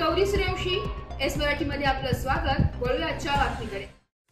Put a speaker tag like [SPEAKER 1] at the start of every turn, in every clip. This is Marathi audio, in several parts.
[SPEAKER 1] गौरी सूर्यवंशी, एस मराठीमध्ये आपलं स्वागत। वळूया आजच्या बातमीकडे।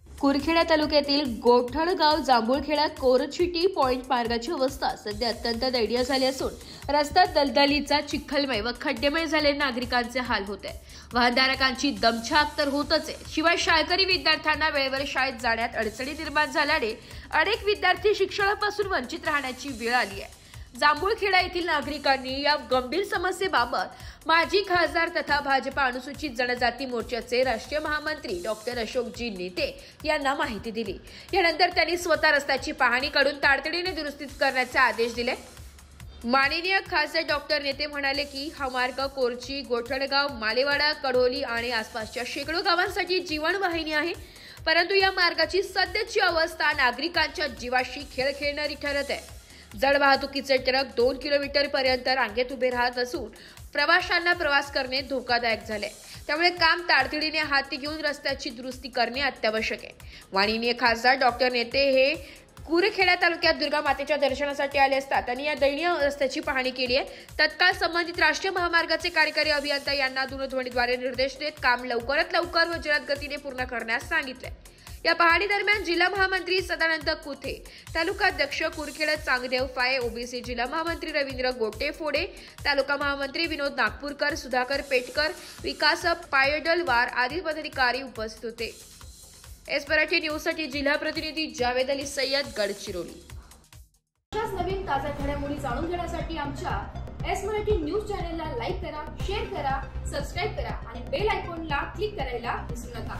[SPEAKER 2] कुरखेडा तालुक्यातील गोठळगाव जांभूळखेडा कोरचिटी पॉइंट मार्गाची अवस्था सध्या अत्यंत दयनीय झाली असून रस्ता दलदलीचा, चिखलमय व खड्डेमय झाल्याने नागरिकांचे हाल होत आहे। वाहनधारकांची दमछाक तर होतच आहे, शिवाय शाळकरी विद्यार्थ्यांना वेळेवर शाळेत जाण्यात अडचणी निर्माण झाल्याने अनेक विद्यार्थी शिक्षणापासून वंचित राहण्याची वेळ आली आहे। जांभूळखेडा येथील नागरिकांनी या गंभीर समस्येबाबत माजी खासदार तथा भाजपा अनुसूचित जनजाती मोर्चाचे राष्ट्रीय महामंत्री डॉक्टर अशोकजी नेते यांना माहिती दिली। यानंतर त्यांनी स्वतः रस्त्याची पाहणी करून तातडीने दुरुस्ती करण्याचे आदेश दिले। माननीय खासदार डॉक्टर नेते म्हणाले की हा मार्ग कोरची, गोठळगाव, मालेवाडा, कडोली आणि आसपासच्या शेकडो गावांसाठी जीवनवाहिनी आहे, परंतु या मार्गाची सध्याची अवस्था नागरिकांच्या जीवाशी खेळ खेळणारी ठरत आहे। जड वाहतुकीचे ट्रक 2 किलोमीटर पर्यंत रांगेत उभे राहत असून प्रवाशांना प्रवास करणे धोकादायक झाले। त्यामुळे काम तातडीने हाती घेऊन रस्त्याची दुरुस्ती करणे अत्यावश्यक आहे। माननीय खासदार डॉक्टर नेते हे कुरखेडा तालुक्यात दुर्गा मातेच्या दर्शनासाठी आले असता त्यांनी या दयनीय रस्त्याची पाहणी केली आहे। तत्काळ संबंधित राष्ट्रीय महामार्गाचे कार्यकारी अभियंता यांना दूरध्वनीद्वारे निर्देश देत काम लवकरात लवकर व जलद गतीने पूर्ण करण्यास सांगितले। या पाहणी दरम्यान जिल्हा महामंत्री सदानंद कुथे, तालुकाध्यक्ष कुरखेडा चांगदेव फाय, ओबीसी जिल्हा महामंत्री रवींद्र गोटेफोडे, तालुका महामंत्री विनोद नागपूरकर, सुधाकर पेटकर, विकास पायडलवार आदी पदाधिकारी उपस्थित होते। एस मराठी न्यूजसाठी जिल्हा प्रतिनिधी जावेद अली सय्यद, गडचिरोली।
[SPEAKER 1] अशाच नवीन ताज्या घडामोडी जाणून घेण्यासाठी आमच्या एस मराठी न्यूज चॅनलला लाईक करा, शेअर करा, सबस्क्राइब करा आणि बेल आयकॉनला क्लिक करायला विसरू नका।